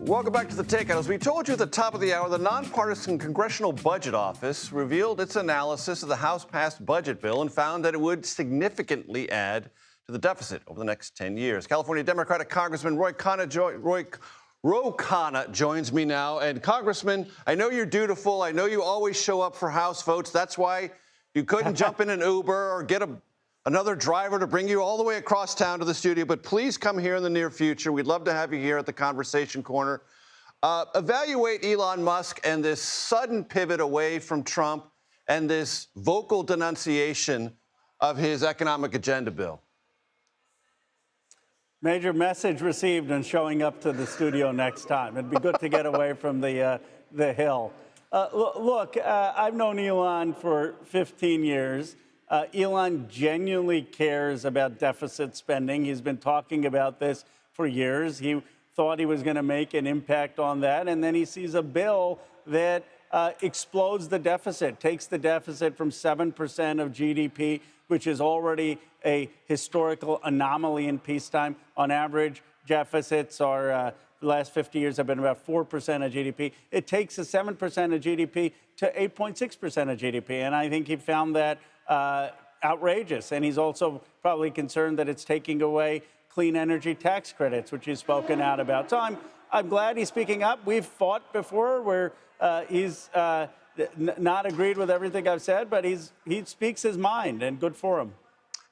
Welcome back to the Takeout. As we told you at the top of the hour, the nonpartisan Congressional Budget Office revealed its analysis of the House-passed budget bill and found that it would significantly add to the deficit over the next 10 years. California Democratic Congressman Roy Khanna joins me now. And Congressman, I know you're dutiful. I know you always show up for House votes. That's why you couldn't jump in an Uber or get another driver to bring you all the way across town to the studio. But please come here in the near future. We'd love to have you here at the Conversation Corner. Evaluate Elon Musk and this sudden pivot away from Trump and this vocal denunciation of his economic agenda bill. Major message received and showing up to the studio next time. It'd be good to get away from the Hill. Look, I've known Elon for 15 years. Elon genuinely cares about deficit spending. He's been talking about this for years. He thought he was going to make an impact on that, and then he sees a bill that explodes the deficit, takes the deficit from 7% of GDP, which is already a historical anomaly in peacetime. On average, deficits are, the last 50 years have been about 4% of GDP. It takes the 7% of GDP to 8.6% of GDP, and I think he found that outrageous. And he's also probably concerned that it's taking away clean energy tax credits, which he's spoken out about. So I'm glad he's speaking up. We've fought before where he's not agreed with everything I've said, but he speaks his mind, and good for him.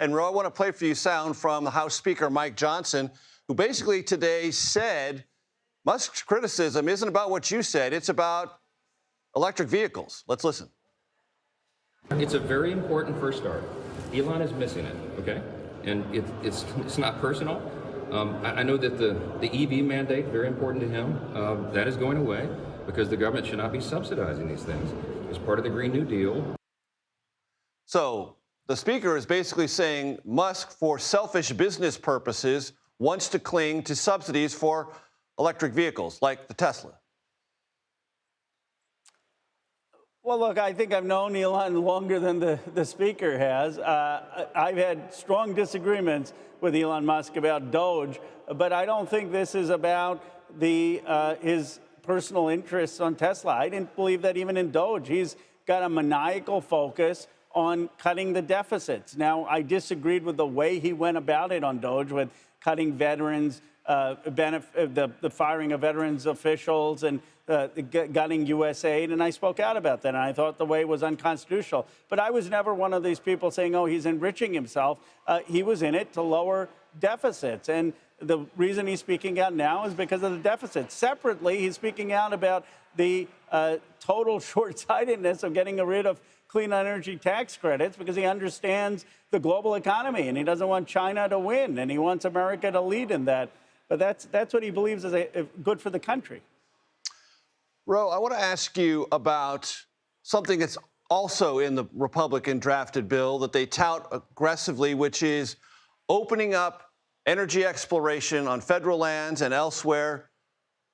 And, Ro, I want to play for you sound from the House Speaker, Mike Johnson, who basically today said Musk's criticism isn't about what you said. It's about electric vehicles. Let's listen. It's a very important first start. Elon is missing it, okay? And it's not personal. I know that the EV mandate, very important to him, that is going away because the government should not be subsidizing these things. It's part of the Green New Deal. So the Speaker is basically saying Musk, for selfish business purposes, wants to cling to subsidies for electric vehicles like the Tesla. Well, look, I think I've known Elon longer than the Speaker has. I've had strong disagreements with Elon Musk about Doge, but I don't think this is about his personal interests on Tesla. I didn't believe that even in Doge. He's got a maniacal focus on cutting the deficits. Now, I disagreed with the way he went about it on Doge with cutting veterans, the firing of veterans officials and gutting U.S. aid, and I spoke out about that, and I thought the way was unconstitutional. But I was never one of these people saying, oh, he's enriching himself. He was in it to lower deficits, and the reason he's speaking out now is because of the deficit. Separately, he's speaking out about the total short-sightedness of getting rid of clean energy tax credits because he understands the global economy, and he doesn't want China to win, and he wants America to lead in that. But that's what he believes is good for the country. Ro, I want to ask you about something that's also in the Republican drafted bill that they tout aggressively, which is opening up energy exploration on federal lands and elsewhere,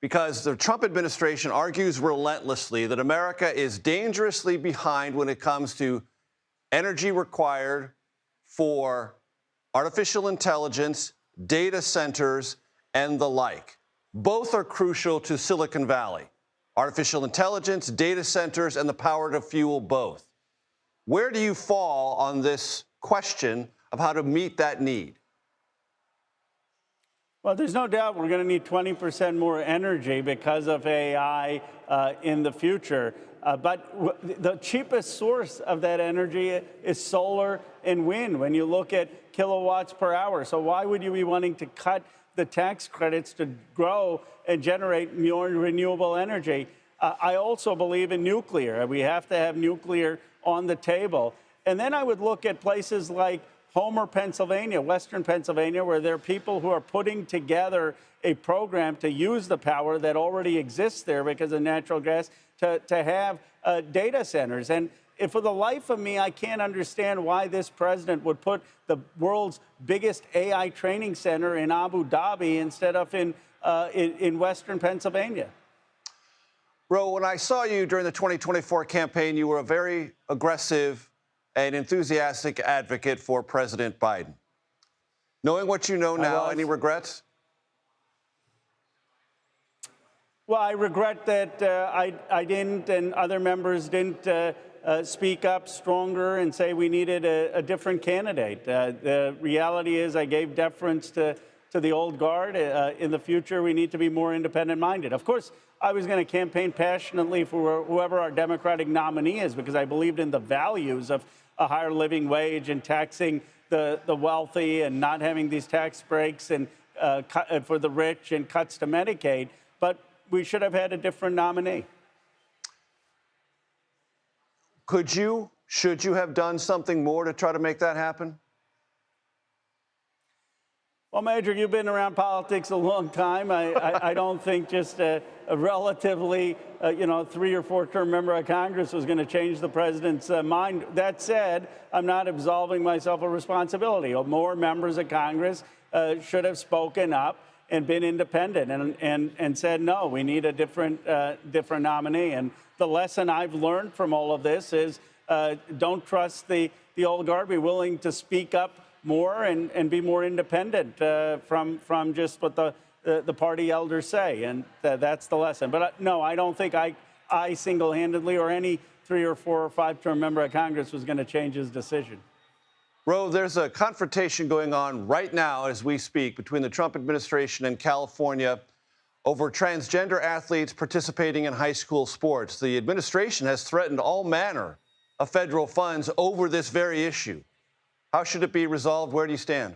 because the Trump administration argues relentlessly that America is dangerously behind when it comes to energy required for artificial intelligence, data centers, and the like. Both are crucial to Silicon Valley. Artificial intelligence, data centers, and the power to fuel both. Where do you fall on this question of how to meet that need? Well, there's no doubt we're going to need 20% more energy because of AI in the future. But the cheapest source of that energy is solar and wind when you look at kilowatts per hour. So why would you be wanting to cut the tax credits to grow and generate more renewable energy? I also believe in nuclear. We have to have nuclear on the table. And then I would look at places like Homer, Pennsylvania, Western Pennsylvania, where there are people who are putting together a program to use the power that already exists there because of natural gas to have data centers. And for the life of me, I can't understand why this president would put the world's biggest AI training center in Abu Dhabi instead of in Western Pennsylvania. Ro, when I saw you during the 2024 campaign, you were a very aggressive and enthusiastic advocate for President Biden. Knowing what you know now, any regrets? Well, I regret that I didn't, and other members didn't speak up stronger and say we needed a different candidate. The reality is I gave deference to the old guard. In the future, we need to be more independent-minded. Of course, I was going to campaign passionately for whoever our Democratic nominee is because I believed in the values of a higher living wage and taxing the wealthy and not having these tax breaks and for the rich and cuts to Medicaid. But we should have had a different nominee. Should you have done something more to try to make that happen? Well, Major, you've been around politics a long time. I don't think just a relatively, 3 or 4 term member of Congress was going to change the president's mind. That said, I'm not absolving myself of responsibility. More members of Congress should have spoken up and been independent and said, no, we need a different nominee. And the lesson I've learned from all of this is don't trust the old guard. Be willing to speak up more and be more independent from just what the party elders say. And that's the lesson. But no, I don't think I single-handedly or any 3 or 4 or 5 term member of Congress was going to change his decision. Ro, there's a confrontation going on right now as we speak between the Trump administration and California over transgender athletes participating in high school sports. The administration has threatened all manner of federal funds over this very issue. How should it be resolved? Where do you stand?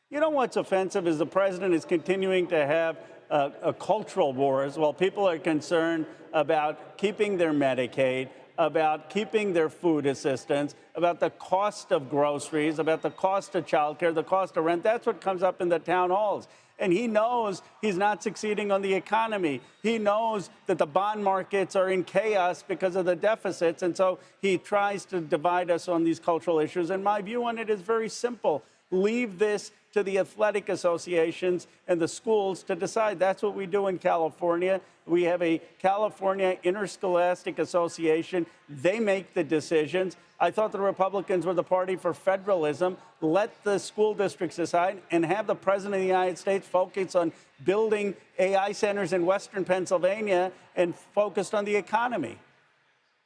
You know what's offensive is the president is continuing to have a cultural wars while people are concerned about keeping their Medicaid, about keeping their food assistance, about the cost of groceries, about the cost of childcare, the cost of rent. That's what comes up in the town halls. And he knows he's not succeeding on the economy. He knows that the bond markets are in chaos because of the deficits. And so he tries to divide us on these cultural issues. And my view on it is very simple. Leave this to the athletic associations and the schools to decide. That's what we do in California. We have a California Interscholastic Association. They make the decisions. I thought the Republicans were the party for federalism. Let the school districts decide and have the president of the United States focus on building AI centers in Western Pennsylvania and focused on the economy.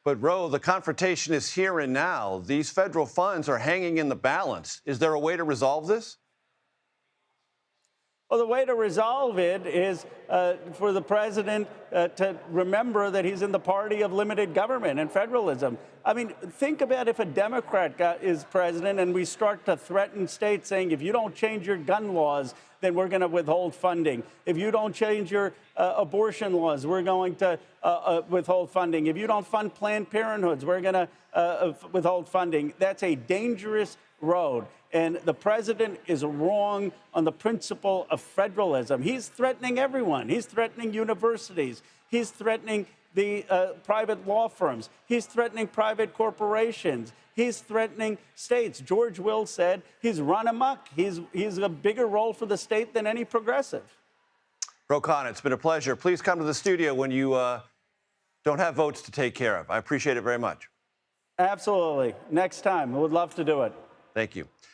But, Ro, the confrontation is here and now. These federal funds are hanging in the balance. Is there a way to resolve this? Well, the way to resolve it is for the president to remember that he's in the party of limited government and federalism. I mean, think about if a Democrat is president and we start to threaten states saying, if you don't change your gun laws, then we're going to withhold funding. If you don't change your abortion laws, we're going to withhold funding. If you don't fund Planned Parenthoods, we're going to withhold funding. That's a dangerous road. And the president is wrong on the principle of federalism. He's threatening everyone. He's threatening universities. He's threatening the private law firms. He's threatening private corporations. He's threatening states. George Will said he's run amok. He's a bigger role for the state than any progressive. Ro Khanna, it's been a pleasure. Please come to the studio when you don't have votes to take care of. I appreciate it very much. Absolutely. Next time. I would love to do it. Thank you.